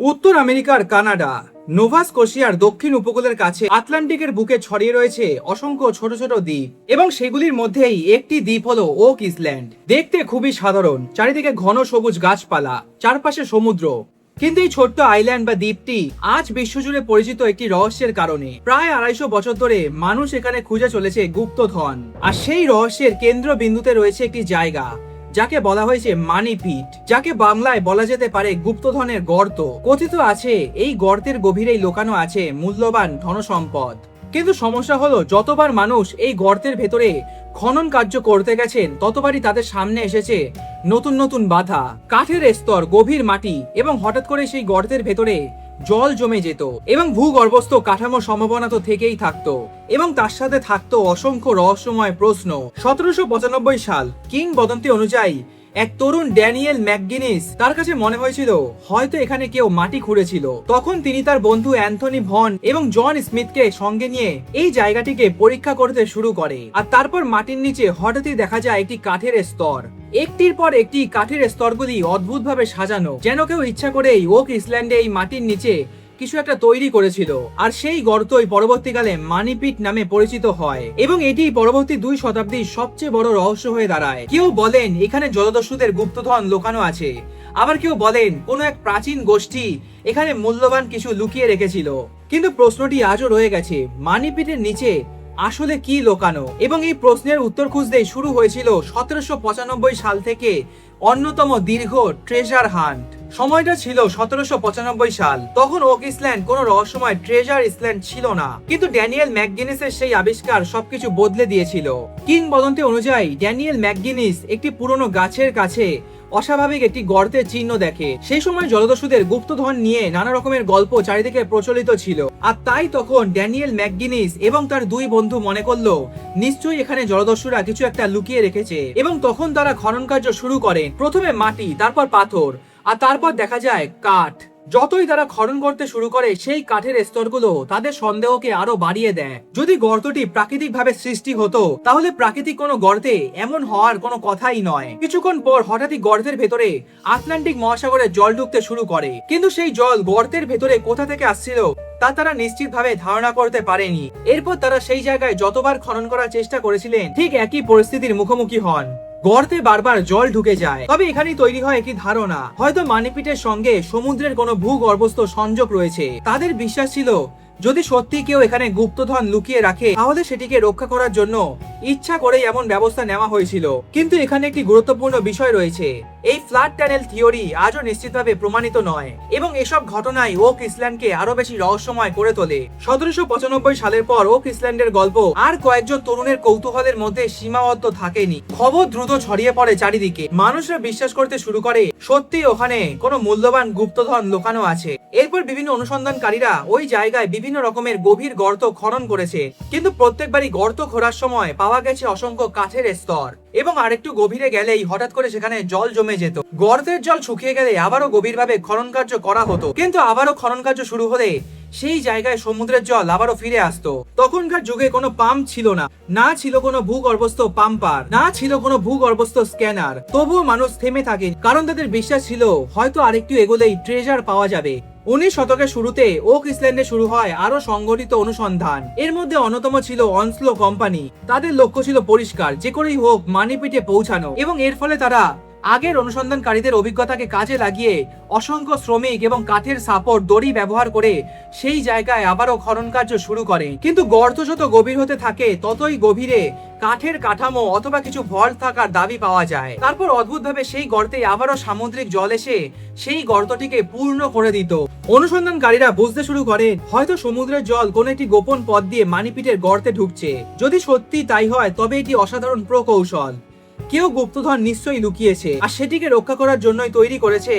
উত্তর আমেরিকার Canada Nova স্কোশিয়ার দক্ষিণ উপকূলের কাছে আটলান্টিকের বুকে ছড়িয়ে রয়েছে অসংখ্য ছোট ছোট দ্বীপ এবং সেগুলির মধ্যেই একটি দ্বীপ হলো ওক ইসল্যান্ড। দেখতে খুবই সাধারণ, চারিদিকে ঘন সবুজ গাছপালা, চারপাশে সমুদ্র। কিন্তু এই ছোট্ট আইল্যান্ড বা দ্বীপটি আজ বিশ্বজুড়ে পরিচিত একটি রহস্যের কারণে। প্রায় 250 বছর ধরে মানুষ এখানে খুঁজে চলেছে গুপ্তধন, আর সেই রহস্যের কেন্দ্রবিন্দুতে রয়েছে একটি জায়গা যাকে বলা হয়েছে মানি পিট, যাকে বাংলায় বলা যেতে পারে গুপ্তধনের গর্ত। কথিত আছে এই গর্তের গভীরেই লুকানো আছে মূল্যবান ধনসম্পদ। কিন্তু সমস্যা হলো, যতবার মানুষ এই গর্তের ভেতরে খনন কার্য করতে গেছেন ততবারই তাদের সামনে এসেছে নতুন নতুন বাধা, কাঠের স্তর, গভীর মাটি এবং হঠাৎ করে সেই গর্তের ভেতরে জল জমে যেত এবং ভূগর্ভস্থ কাঠামো সম্ভাবনা তো থেকেই থাকতো এবং তার সাথে থাকতো অসংখ্য রহস্যময় প্রশ্ন। 1795 সাল কিংবদন্তি অনুযায়ী এক তরুণ ড্যানিয়েল ম্যাকগিনিস, তার কাছে মনে হয়েছিল হয়তো এখানে কেউ মাটি খুঁড়েছিল। তখন তিনি তার বন্ধু অ্যান্থনি ভন এবং জন স্মিথকে সঙ্গে নিয়ে এই জায়গাটিকে পরীক্ষা করতে শুরু করে। আর তারপর মাটির নিচে হঠাৎই দেখা যায় একটি কাঠের স্তর, একটির পর একটি কাঠের স্তরগুলি অদ্ভুতভাবে সাজানো, যেন কেউ ইচ্ছা করেই ওক ইসল্যান্ডে এই মাটির নিচে কিছু একটা তৈরি করেছিল। আর সেই গর্তই পরবর্তীকালে মানিপিট নামে পরিচিত হয় এবং এটি পরবর্তী 2 শতাব্দীর সবচেয়ে বড় রহস্য হয়ে দাঁড়ায়। কেউ বলেন এখানে জলদস্যুদের গুপ্তধন লুকানো আছে, আবার কেউ বলেন কোনো এক প্রাচীন গোষ্ঠী এখানে মূল্যবান কিছু লুকিয়ে রেখেছিল। কিন্তু প্রশ্নটি আজও রয়ে গেছে, মানিপিটের নিচে আসলে কি লোকানো? এবং এই প্রশ্নের উত্তর খুঁজতেই শুরু হয়েছিল 1795 সাল থেকে অন্যতম দীর্ঘ ট্রেজার হান্ট। সময়টা ছিল 1795 সাল। তখন ওক ইসল্যান্ড কোনো রহস্যময় ট্রেজার ইসল্যান্ড ছিল না, কিন্তু ড্যানিয়েল ম্যাকগিনিসের সেই আবিষ্কার সবকিছু বদলে দিয়েছিল। কিংবদন্তি অনুযায়ী ড্যানিয়েল ম্যাকগিনিস একটি পুরনো গাছের কাছে অস্বাভাবিক একটি গর্তের চিহ্ন দেখে। সেই সময় জলদস্যুদের গুপ্তধন নিয়ে নানা রকমের গল্প চারিদিকে প্রচলিত ছিল, আর তাই তখন ড্যানিয়েল ম্যাকগিনিস এবং তার 2 বন্ধু মনে করলো নিশ্চয়ই এখানে জলদস্যুরা কিছু একটা লুকিয়ে রেখেছে। এবং তখন তারা খনন কার্য শুরু করেন, প্রথমে মাটি, তারপর পাথর, আর তারপর দেখা যায় কাঠ। যতই তারা খনন করতে শুরু করে সেই কাঠের স্তরগুলো তাদের সন্দেহকে আরো বাড়িয়ে দেয়। যদি গর্তটি প্রাকৃতিকভাবে সৃষ্টি হতো তাহলে প্রাকৃতিক কোনো গর্তে এমন হওয়ার কোনো কথাই নয়। কিছুক্ষণ পর হঠাৎই গর্তের ভেতরে আটলান্টিক মহাসাগরে জল ঢুকতে শুরু করে, কিন্তু সেই জল গর্তের ভেতরে কোথা থেকে আসছিল তা তারা নিশ্চিতভাবে ধারণা করতে পারেনি। এরপর তারা সেই জায়গায় যতবার খনন করার চেষ্টা করেছিলেন ঠিক একই পরিস্থিতির মুখোমুখি হন, গর্তে বারবার জল ঢুকে যায়। তবে এখানেই তৈরি হয় একটি ধারণা, হয়তো মানিপিটের সঙ্গে সমুদ্রের কোনো ভূগর্ভস্থ সংযোগ রয়েছে। তাদের বিশ্বাস ছিল যদি সত্যি কেউ এখানে গুপ্তধন লুকিয়ে রাখে তাহলে সেটিকে রক্ষা করার জন্য ইচ্ছা করে এমন ব্যবস্থা নেওয়া হয়েছিল। কিন্তু এখানে একটি গুরুত্বপূর্ণ বিষয় রয়েছে, এই ফ্লাড টানেল থিওরি আজও নিশ্চিতভাবে প্রমাণিত নয় এবং এসব ঘটনাই ওক ইসল্যান্ডকে আরো বেশি রহস্যময় করে তোলে। 1795 সালের পর ওক ইসল্যান্ডের গল্প আর কয়েকজন তরুণের কৌতূহলের মধ্যে সীমাবদ্ধ থাকেনি। খবর দ্রুত ছড়িয়ে পড়ে চারিদিকে, মানুষরা বিশ্বাস করতে শুরু করে সত্যি ওখানে কোনো মূল্যবান গুপ্তধন লুকানো আছে। এরপর বিভিন্ন অনুসন্ধানকারীরা ওই জায়গায় বিভিন্ন রকমের গভীর গর্ত খনন করেছে, কিন্তু প্রত্যেকবারই গর্ত খোঁড়ার সময় পাওয়া গেছে অসংখ্য কাঠের স্তর এবং আরেকটু গভীরে গেলেই হঠাৎ করে সেখানে জল জমে যেত। গর্তের জল শুকিয়ে গেলে আবারও গভীরভাবে খনন কার্য করা হতো, কিন্তু আবারও খনন কার্য শুরু হলে সেই জায়গায় সমুদ্রের জল আবারও ফিরে আসতো। তখনকার যুগে কোনো পাম্প ছিল না, না ছিল কোনো ভূগর্ভস্থ পাম্পার, না ছিল কোনো ভূগর্ভস্থ স্ক্যানার। তবুও মানুষ থেমে থাকে, কারণ তাদের বিশ্বাস ছিল হয়তো আরেকটু এগোলেই ট্রেজার পাওয়া যাবে। 19 শতকের শুরুতে ওক ইসল্যান্ডে শুরু হয় আরো সংগঠিত অনুসন্ধান। এর মধ্যে অন্যতম ছিল অনস্লো কোম্পানি। তাদের লক্ষ্য ছিল পরিষ্কার, যে করেই হোক মানিপিটে পৌঁছানো, এবং এর ফলে তারা আগের অনুসন্ধানকারীদের অভিজ্ঞতাকে কাজে লাগিয়ে অসংখ্য শ্রমিক এবং কাঠের সাপোর্ট দড়ি ব্যবহার করে সেই জায়গায় আবারও খনন কার্য শুরু করে। কিন্তু গর্ত যত গভীর হতে থাকে ততই গভীরে কাঠের কাঠামো অথবা কিছু ভল্ট থাকার দাবি পাওয়া যায়। তারপর অদ্ভুতভাবে সেই গর্তে আবারও সামুদ্রিক জল এসে সেই গর্তটিকে পূর্ণ করে দিত। অনুসন্ধানকারীরা বুঝতে শুরু করে হয়তো সমুদ্রের জল কোন একটি গোপন পথ দিয়ে মানিপিটের গর্তে ঢুকছে। যদি সত্যি তাই হয় তবে এটি অসাধারণ প্রকৌশল। কেউ গুপ্তধন নিশ্চয়ই লুকিয়েছে, আর সেটিকে রক্ষা করার জন্যই তৈরি করেছে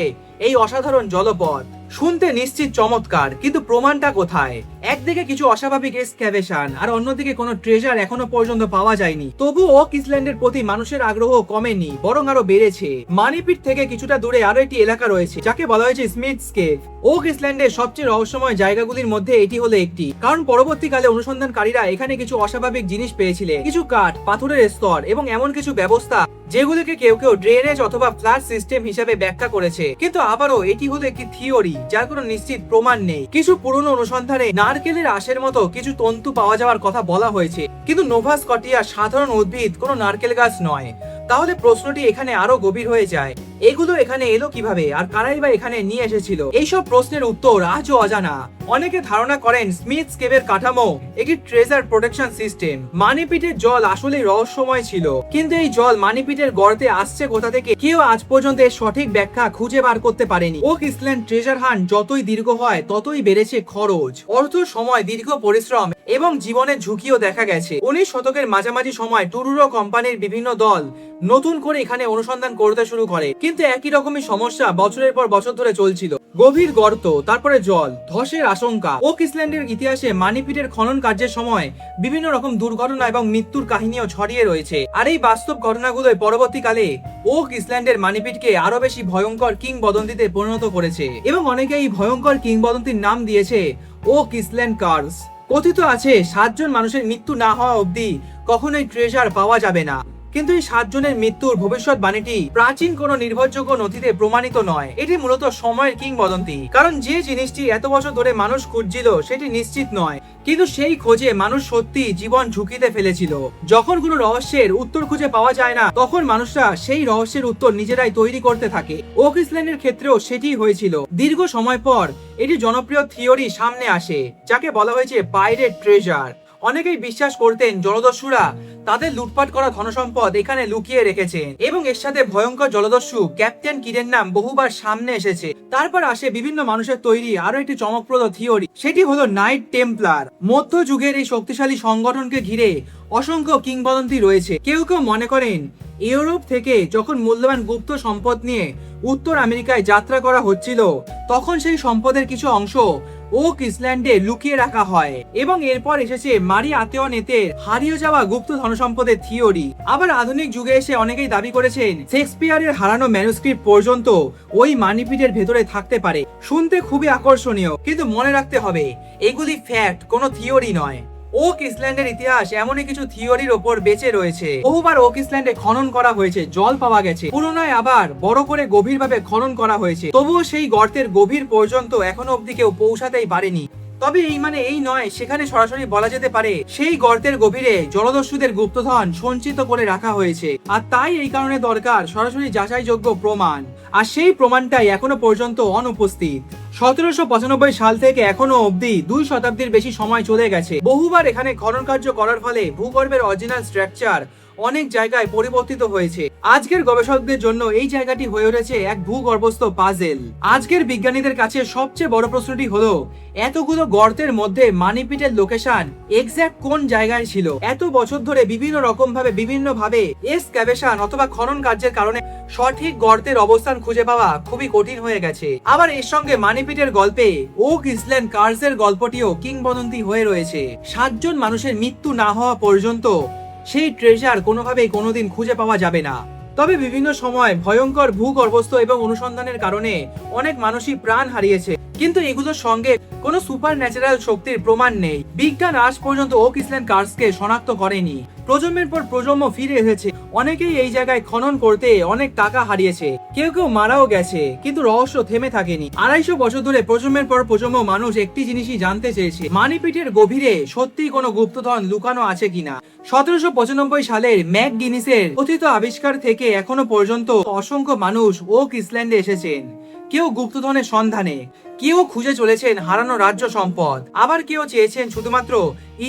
এই অসাধারণ জলপথ। শুনতে নিশ্চিত চমৎকার, কিন্তু প্রমাণটা কোথায়? একদিকে কিছু অস্বাভাবিক এক্সক্যাভেশন আর অন্যদিকে কোনো ট্রেজার এখনো পর্যন্ত পাওয়া যায়নি। তবু ওক ইসল্যান্ডের প্রতি মানুষের আগ্রহ কমেনি, বরং আরো বেড়েছে। মানিপিট থেকে কিছুটা দূরে আরো একটি এলাকা রয়েছে যাকে বলা হয়েছে স্মিথস কেভ। ওক ইসল্যান্ডের সবচেয়ে রহস্যময় জায়গাগুলির মধ্যে এটি হলো একটি, কারণ পরবর্তীকালে অনুসন্ধানকারীরা এখানে কিছু অস্বাভাবিক জিনিস পেয়েছিলেন, কিছু কাঠ, পাথরের স্তর এবং এমন কিছু ব্যবস্থা যেগুলোকে কেউ কেউ ড্রেনেজ অথবা ফ্লাড সিস্টেম হিসেবে ব্যাখ্যা করেছে, কিন্তু আবারও এটি হলো একটি থিওরি যার কোনো নিশ্চিত প্রমাণ নেই। কিছু পুরনো অনুসন্ধানে নারকেলের আঁশের মতো কিছু তন্তু পাওয়া যাওয়ার কথা বলা হয়েছে, কিন্তু নোভা স্কটিয়া সাধারণ উদ্ভিদ কোনো নারকেল গাছ নয়। তাহলে প্রশ্নটি এখানে আরো গভীর হয়ে যায়, এগুলো এখানে এলো কিভাবে আর কারাই বা এখানে নিয়ে এসেছিল? এইসব প্রশ্নের উত্তর আজও অজানা। অনেকে ধারণা করেন স্মিথস কেভের কাঠামো একটি ট্রেজার প্রোটেকশন সিস্টেম। মানিপিটের জল আসলে রহস্যময় ছিল, কিন্তু এই জল মানিপিটের গর্তে আসছে কোথা থেকে কেউ আজ পর্যন্ত এর সঠিক ব্যাখ্যা খুঁজে বার করতে পারেনি। ওক ইসল্যান্ড ট্রেজার হান্ট যতই দীর্ঘ হয় ততই বেড়েছে খরচ, অর্থ, সময়, দীর্ঘ পরিশ্রম এবং জীবনের ঝুঁকিও দেখা গেছে। 19 শতকের মাঝামাঝি সময় টুরুরো কোম্পানির বিভিন্ন দল নতুন করে এখানে অনুসন্ধান করতে শুরু করে, কিন্তু একই রকমের সমস্যা বছরের পর বছর ধরে চলছিল। গভীর গর্ত, তারপরে জল, ধসের আশঙ্কা। ওক ইসল্যান্ডের ইতিহাসে মানিপিটের খনন কার্যের সময় বিভিন্ন রকম দুর্ঘটনা এবং মৃত্যুর কাহিনীও ছড়িয়ে রয়েছে। আর এই বাস্তব ঘটনাগুলোই পরবর্তীকালে ওক ইসল্যান্ডের মানিপিটকে আরো বেশি ভয়ঙ্কর কিংবদন্তিতে পরিণত করেছে, এবং অনেকে এই ভয়ঙ্কর কিংবদন্তির নাম দিয়েছে ওক ইসল্যান্ড কার্স। কথিত আছে 7 জন মানুষের মৃত্যু না হওয়া অবধি কখনোই ট্রেজার পাওয়া যাবে না, কিন্তু এই 7 জনের মৃত্যুর ভবিষ্যৎবাণীটি প্রাচীন কোন নির্ভরযোগ্য নথিতে প্রমাণিত নয়। এটি মূলত সময়ের কিংবদন্তি, কারণ যে জিনিসটি এত বছর ধরে মানুষ খুঁজছিল সেটি নিশ্চিত নয়, কিন্তু সেই খোঁজে মানুষ সত্যি জীবন ঝুঁকিতে ফেলেছিল। যখন কোনো রহস্যের উত্তর খুঁজে পাওয়া যায় না, তখন মানুষরা সেই রহস্যের উত্তর নিজেরাই তৈরি করতে থাকে। ওক ইসল্যান্ডের ক্ষেত্রেও সেটি হয়েছিল। দীর্ঘ সময় পর এটি জনপ্রিয় থিওরি সামনে আসে, যাকে বলা হয়েছে পাইরেট ট্রেজার। অনেকেই বিশ্বাস করতেন জলদস্যুরা তাদের লুটপাট করা ধনসম্পদ এখানে লুকিয়ে রেখেছেন, এবং এর সাথে ভয়ঙ্কর জলদস্যু ক্যাপ্টেন কিডের নাম বহুবার সামনে এসেছে। তারপর আসে বিভিন্ন মানুষের তৈরি আরো একটি চমকপ্রদ থিওরি, সেটি হলো নাইট টেম্পলার। মধ্যযুগের এই শক্তিশালী সংগঠনকে ঘিরে অসংখ্য কিংবদন্তি রয়েছে। কেউ কেউ মনে করেন ইউরোপ থেকে যখন মূল্যবান গুপ্ত সম্পদ নিয়ে উত্তর আমেরিকায় যাত্রা করা হচ্ছিল, তখন সেই সম্পদের কিছু অংশ ওক ইসল্যান্ডে লুকিয়ে রাখা হয়, এবং এরপর এসেছে মারি আতেওনেতের হারিয়ে যাওয়া গুপ্ত ধনসম্পদের থিওরি। আবার আধুনিক যুগে এসে অনেকেই দাবি করেছেন শেক্সপিয়ারের হারানো ম্যানুস্ক্রিপ্ট পর্যন্ত ওই মানিপিটের ভেতরে থাকতে পারে। শুনতে খুবই আকর্ষণীয়, কিন্তু মনে রাখতে হবে এগুলি ফ্যাক্ট, কোনো থিওরি নয়। ওক ইসল্যান্ডের ইতিহাস এমনই কিছু থিওরির ওপর বেঁচে রয়েছে। বহুবার ওক ইসল্যান্ডে খনন করা হয়েছে, জল পাওয়া গেছে, পুনরায় আবার বড় করে গভীরভাবে খনন করা হয়েছে, তবুও সেই গর্তের গভীর পর্যন্ত এখনো অব্দি কেউ পৌঁছাতেই পারেনি। তবে এই মানে এই নয় সেখানে সরাসরি বলা যেতে পারে সেই গর্তের গভীরে জলদস্যুদের গুপ্তধন সঞ্চিত করে রাখা হয়েছে, আর তাই এই কারণে দরকার সরাসরি যাচাইযোগ্য প্রমাণ, আর সেই প্রমাণটাই এখনো পর্যন্ত অনুপস্থিত। 1795 সাল থেকে এখনো অবধি 2 শতাব্দীর বেশি সময় চলে গেছে। বহুবার এখানে খনন কার্য করার ফলে ভূগর্ভের অরিজিনাল স্ট্রাকচার অনেক জায়গায় পরিবর্তিত হয়েছে। আজকের গবেষকদের জন্য এই জায়গাটি হয়ে উঠেছে এক ভূগর্ভস্থ পাজেল। আজকের বিজ্ঞানীদের কাছে সবচেয়ে বড় প্রশ্নটি হলো এতগুলো গর্তের মধ্যে মানিপিটের লোকেশন এক্সাক্ট কোন জায়গায় ছিল। এত বছর ধরে বিভিন্ন ভাবে এক্সক্যাভেশন অথবা খনন কার্যের কারণে সঠিক গর্তের অবস্থান খুঁজে পাওয়া খুবই কঠিন হয়ে গেছে। আবার এর সঙ্গে মানিপিটের গল্পে ওক ইসল্যান্ড কার্সের গল্পটিও কিংবদন্তি হয়ে রয়েছে। 7 জন মানুষের মৃত্যু না হওয়া পর্যন্ত সেই ট্রেজার কোনোভাবেই কোনোদিন খুঁজে পাওয়া যাবে না। তবে বিভিন্ন সময় ভয়ঙ্কর ভূগর্ভস্থ এবং অনুসন্ধানের কারণে অনেক মানুষই প্রাণ হারিয়েছে, কিন্তু এগুলোর সঙ্গে কোনো সুপার ন্যাচারাল শক্তির প্রমাণ নেই। বিজ্ঞান আজ পর্যন্ত ওক ইসল্যান্ড কার্সকে শনাক্ত করেনি। প্রজন্মের পর প্রজন্ম ফিরে এসেছে, অনেকেই এই জায়গায় খনন করতে অনেক টাকা হারিয়েছে, কেউ কেউ মারাও গেছে, কিন্তু রহস্য থেমে থাকেনি। 250 বছর ধরে প্রজন্মের পর প্রজন্ম মানুষ একটি জিনিসই জানতে চেয়েছে, মানিপিটের গভীরে সত্যি কোনো গুপ্তধন লুকানো আছে কিনা। 1795 সালের ম্যাক গিনিসের কথিত আবিষ্কার থেকে এখনো পর্যন্ত অসংখ্য মানুষ ওক ইসল্যান্ডে এসেছেন, কেউ গুপ্তধনের সন্ধানে, কেউ খুঁজে চলেছেন হারানো রাজ্য সম্পদ, আবার কেউ চেয়েছেন শুধুমাত্র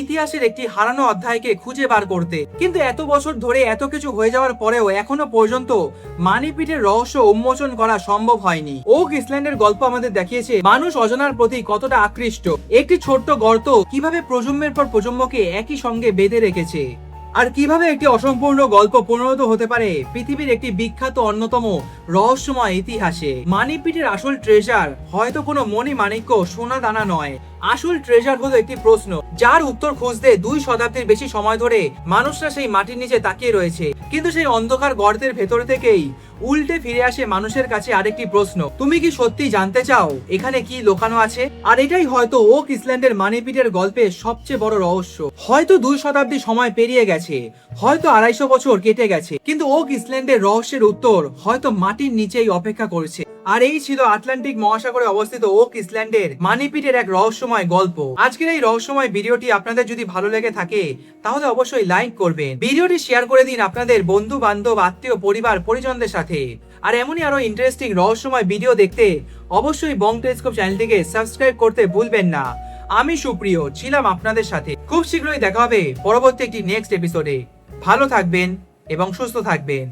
ইতিহাসের একটি হারানো অধ্যায়কে খুঁজে বার করতে। কিন্তু এত বছর ধরে এত কিছু হয়ে যাওয়ার পরেও এখনো পর্যন্ত মানিপিটের রহস্য উন্মোচন করা সম্ভব হয়নি। ওক ইসল্যান্ডের গল্প আমাদের দেখিয়েছে মানুষ অজানার প্রতি কতটা আকৃষ্ট। একটি ছোট্ট গর্ত কিভাবে প্রজন্মের পর প্রজন্মকে একই সঙ্গে বেঁধে রেখেছে, আর কিভাবে একটি অসম্পূর্ণ গল্প পরিণত হতে পারে পৃথিবীর একটি বিখ্যাত অন্যতম রহস্যময় ইতিহাসে। মানিপিটের আসল ট্রেজার হয়তো কোনো মণি মাণিক্য সোনা দানা নয়, আসল ট্রেজার হলো একটি প্রশ্ন, যার উত্তর খুঁজতে 2 শতাব্দীর বেশি সময় ধরে মানুষরা সেই মাটির নিচে তাকিয়ে রয়েছে। কিন্তু সেই অন্ধকার গর্তের ভেতর থেকেই উল্টে ফিরে আসে মানুষের কাছে আরেকটি প্রশ্ন, তুমি কি সত্যি জানতে চাও এখানে কি লুকানো আছে? আর এটাই হয়তো ওক ইসল্যান্ডের মানিপিটের গল্পের সবচেয়ে বড় রহস্য। হয়তো 2 শতাব্দী সময় পেরিয়ে গেছে, হয়তো 250 বছর কেটে গেছে, কিন্তু ওক ইসল্যান্ডের রহস্যের উত্তর হয়তো মাটির নিচেই অপেক্ষা করছে। আর এই ছিল আটলান্টিক মহাসাগরে অবস্থিত ওক ইসল্যান্ডের মানিপিটের এক রহস্যময় গল্প। আজকের এই রহস্যময় ভিডিওটি আপনাদের যদি ভালো লেগে থাকে তাহলে অবশ্যই লাইক করবেন, ভিডিওটি শেয়ার করে দিন আপনাদের বন্ধু বান্ধব, আত্মীয়, পরিবার, পরিজনদের সাথে। আর এমনই আরো ইন্টারেস্টিং রহস্যময় ভিডিও দেখতে অবশ্যই বং টেলিস্কোপ চ্যানেলটিকে সাবস্ক্রাইব করতে ভুলবেন না। আমি সুপ্রিয় ছিলাম আপনাদের সাথে। খুব শীঘ্রই দেখা হবে পরবর্তী একটি নেক্সট এপিসোডে। ভালো থাকবেন এবং সুস্থ থাকবেন।